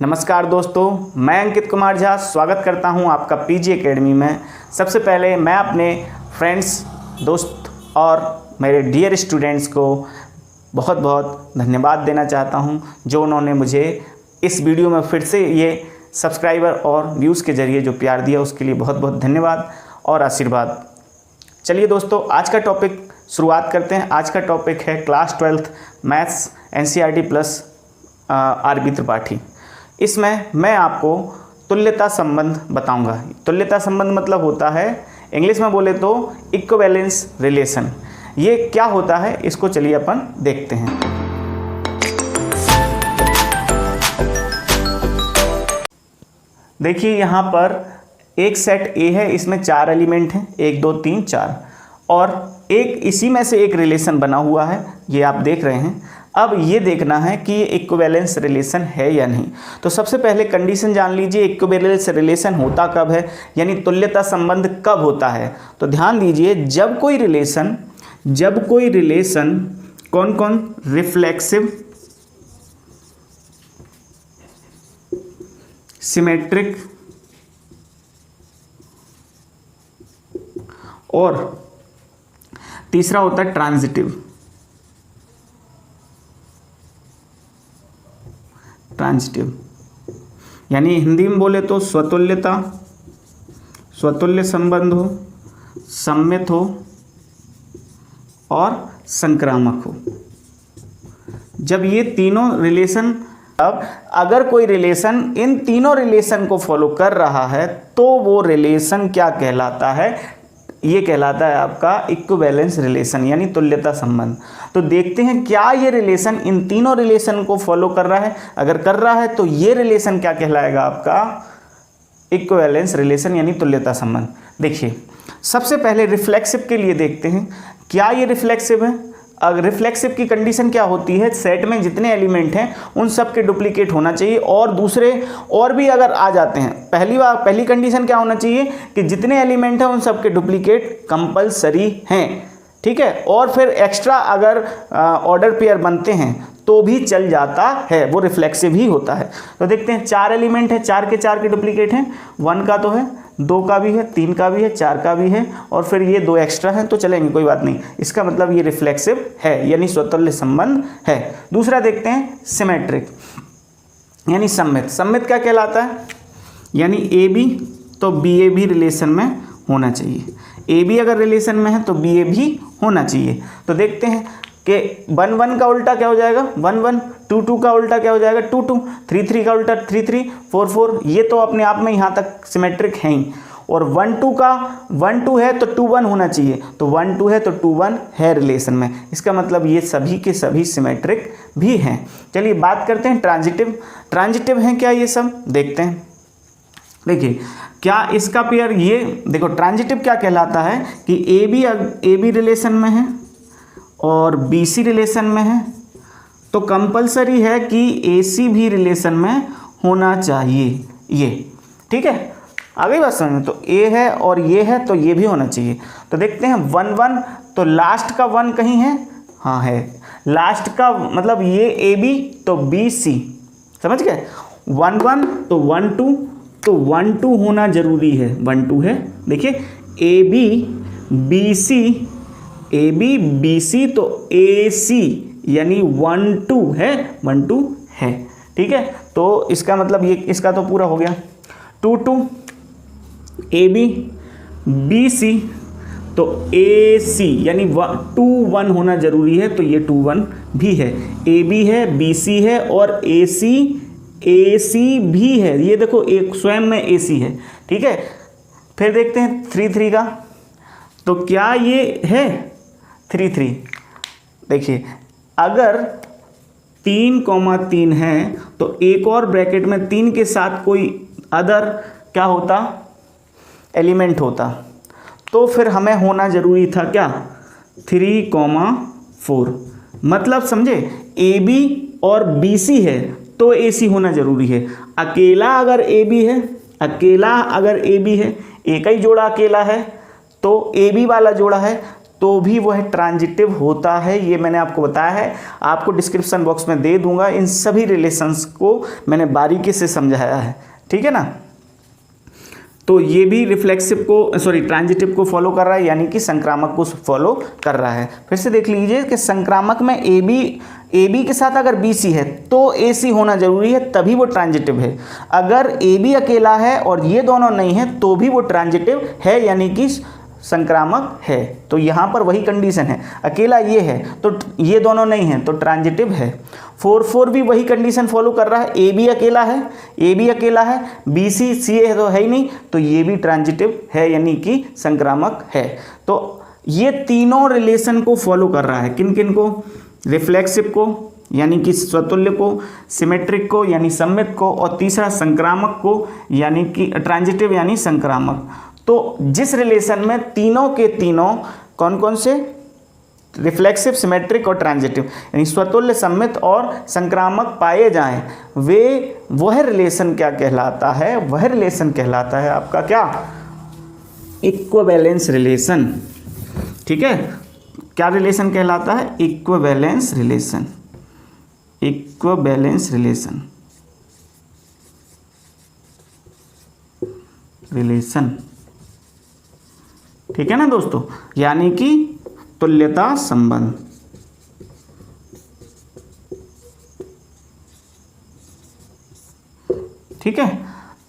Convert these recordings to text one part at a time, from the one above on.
नमस्कार दोस्तों, मैं अंकित कुमार झा स्वागत करता हूं आपका पीजी एकेडमी में। सबसे पहले मैं अपने फ्रेंड्स, दोस्त और मेरे डियर स्टूडेंट्स को बहुत बहुत धन्यवाद देना चाहता हूं जो उन्होंने मुझे इस वीडियो में फिर से ये सब्सक्राइबर और व्यूज़ के ज़रिए जो प्यार दिया उसके लिए बहुत बहुत धन्यवाद और आशीर्वाद। चलिए दोस्तों, आज का टॉपिक शुरुआत करते हैं। आज का टॉपिक है class 12th maths NCERT plus RB Tripathi. इसमें मैं आपको तुल्यता संबंध बताऊंगा। तुल्यता संबंध मतलब होता है, इंग्लिश में बोले तो इक्विवेलेंस रिलेशन। ये क्या होता है इसको चलिए अपन देखते हैं। देखिए यहाँ पर एक सेट ए है, इसमें 4 एलिमेंट हैं, 1 2 3 4, और एक इसी में से एक रिलेशन बना हुआ है, ये आप देख रहे हैं। अब ये देखना है कि ये इक्विवेलेंस रिलेशन है या नहीं। तो सबसे पहले कंडीशन जान लीजिए, इक्विवेलेंस रिलेशन होता कब है, यानी तुल्यता संबंध कब होता है। तो ध्यान दीजिए, जब कोई रिलेशन कौन कौन, रिफ्लेक्सिव, सिमेट्रिक और तीसरा होता है ट्रांजिटिव। यानी हिंदी में बोले तो स्वतुल्यता, स्वतुल्य संबंध हो, सममित हो और संक्रामक हो। जब ये तीनों रिलेशन, अब अगर कोई रिलेशन इन तीनों रिलेशन को फॉलो कर रहा है तो वो रिलेशन क्या कहलाता है, ये कहलाता है आपका इक्विवेलेंस रिलेशन यानी तुल्यता संबंध। तो देखते हैं क्या ये रिलेशन इन तीनों रिलेशन को फॉलो कर रहा है। अगर कर रहा है तो ये रिलेशन क्या कहलाएगा, आपका इक्विवेलेंस रिलेशन यानी तुल्यता संबंध। देखिए सबसे पहले रिफ्लेक्सिव के लिए देखते हैं, क्या ये रिफ्लेक्सिव है। अगर रिफ्लेक्सिव की कंडीशन क्या होती है, सेट में जितने एलिमेंट हैं उन सब के डुप्लीकेट होना चाहिए, और दूसरे और भी अगर आ जाते हैं, पहली कंडीशन क्या होना चाहिए कि जितने एलिमेंट हैं उन सब के डुप्लीकेट कंपलसरी हैं, ठीक है। और फिर एक्स्ट्रा अगर ऑर्डर पेयर बनते हैं तो भी चल जाता है, वो रिफ्लेक्सिव ही होता है। तो देखते हैं 4 एलिमेंट है, 4 के डुप्लीकेट हैं, 1 का तो है, 2 का भी है, 3 का भी है, 4 का भी है, और फिर ये 2 एक्स्ट्रा हैं तो चलेंगे, कोई बात नहीं। इसका मतलब ये रिफ्लेक्सिव है यानी स्वतुल्य संबंध है। दूसरा देखते हैं सिमेट्रिक यानी सममित। सममित क्या कहलाता है, यानी ए बी तो बी ए भी रिलेशन में होना चाहिए। ए बी अगर रिलेशन में है तो बी ए भी होना चाहिए। तो देखते हैं कि 1 1 का उल्टा क्या हो जाएगा, 1 1, 2 2 का उल्टा क्या हो जाएगा, 2 2, 3 3 का उल्टा 3 3, 4 4। ये तो अपने आप में यहाँ तक सिमेट्रिक है ही। और 1 2 का 1 2 है तो 2 1 होना चाहिए, तो 1 2 है तो 2 1 है रिलेशन में। इसका मतलब ये सभी के सभी सिमेट्रिक भी हैं। चलिए बात करते हैं ट्रांजिटिव। ट्रांजिटिव हैं क्या ये सब, देखते हैं। देखिए क्या इसका पेयर, ये देखो ट्रांजिटिव क्या कहलाता है कि ए बी रिलेशन में है और बी सी रिलेशन में है, तो कंपलसरी है कि ए सी भी रिलेशन में होना चाहिए, ये ठीक है। आगे बात समझ में, तो ए है और ये है तो ये भी होना चाहिए। तो देखते हैं 1 1, तो लास्ट का 1 कहीं है, हाँ है, लास्ट का मतलब ये ए बी तो बी सी, समझ गए। 1 1 तो 1 2, तो 1 2 होना जरूरी है, 1 2 है। देखिए A B B C, A B B C तो ए सी यानी 1 2 है, 1 2 है, ठीक है। तो इसका मतलब ये, इसका तो पूरा हो गया। 2 2 ए बी बी सी तो ए सी यानी 2 1 होना जरूरी है, तो ये 2 1 भी है। ए बी है, बी सी है और ए सी भी है। ये देखो एक स्वयं में ए सी है, ठीक है। फिर देखते हैं 3 3 का, तो क्या ये है 3 3। देखिए अगर 3,3 है तो एक और ब्रैकेट में 3 के साथ कोई अदर क्या होता, एलिमेंट होता, तो फिर हमें होना जरूरी था क्या, 3,4। मतलब समझे, ए बी और बी सी है तो ए सी होना जरूरी है। अकेला अगर ए बी है, एक ही जोड़ा अकेला है तो ए बी वाला जोड़ा है तो भी वह ट्रांजिटिव होता है। ये मैंने आपको बताया है, आपको डिस्क्रिप्शन बॉक्स में दे दूंगा। इन सभी रिलेशंस को मैंने बारीकी से समझाया है, ठीक है ना। तो ये भी ट्रांजिटिव को फॉलो कर रहा है, यानी कि संक्रामक को फॉलो कर रहा है। फिर से देख लीजिए कि संक्रामक में ए बी के साथ अगर बी सी है तो ए सी होना जरूरी है, तभी वो ट्रांजिटिव है। अगर ए बी अकेला है और ये दोनों नहीं है तो भी वो ट्रांजिटिव है, यानी कि संक्रामक है। तो यहाँ पर वही कंडीशन है, अकेला ये है तो ये दोनों नहीं है तो ट्रांजिटिव है। 4 भी वही कंडीशन फॉलो कर रहा है, ए बी अकेला है, बी सी है तो है ही नहीं, तो ये भी ट्रांजिटिव है, यानी कि संक्रामक है। तो ये तीनों रिलेशन को फॉलो कर रहा है, किन किन को, रिफ्लेक्सिव को यानी कि स्वतुल्य को, सिमेट्रिक को यानी सममित को, और तीसरा संक्रामक को यानी कि ट्रांजिटिव यानी संक्रामक। तो जिस रिलेशन में तीनों के तीनों कौन कौन से, रिफ्लेक्सिव, सिमेट्रिक और ट्रांजिटिव यानी स्वतुल्य, सम्मित और संक्रामक पाए जाएं, वह रिलेशन क्या कहलाता है, वह रिलेशन कहलाता है आपका क्या, इक्विवेलेंस रिलेशन। ठीक है, क्या रिलेशन कहलाता है, इक्विवेलेंस रिलेशन। इक्विवेलेंस रिलेशन, ठीक है ना दोस्तों, यानी कि तुल्यता संबंध। ठीक है,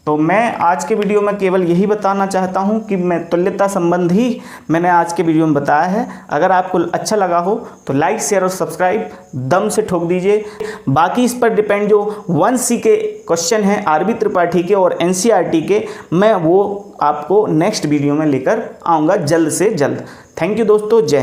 तो मैं आज के वीडियो में केवल यही बताना चाहता हूं कि मैं तुल्यता संबंध ही मैंने आज के वीडियो में बताया है। अगर आपको अच्छा लगा हो तो लाइक, शेयर और सब्सक्राइब दम से ठोक दीजिए। बाकी इस पर डिपेंड जो 1C के क्वेश्चन हैं आरबी त्रिपाठी के और एनसीईआरटी के, मैं वो आपको नेक्स्ट वीडियो में लेकर आऊँगा जल्द से जल्द। थैंक यू दोस्तों, जय हिंद।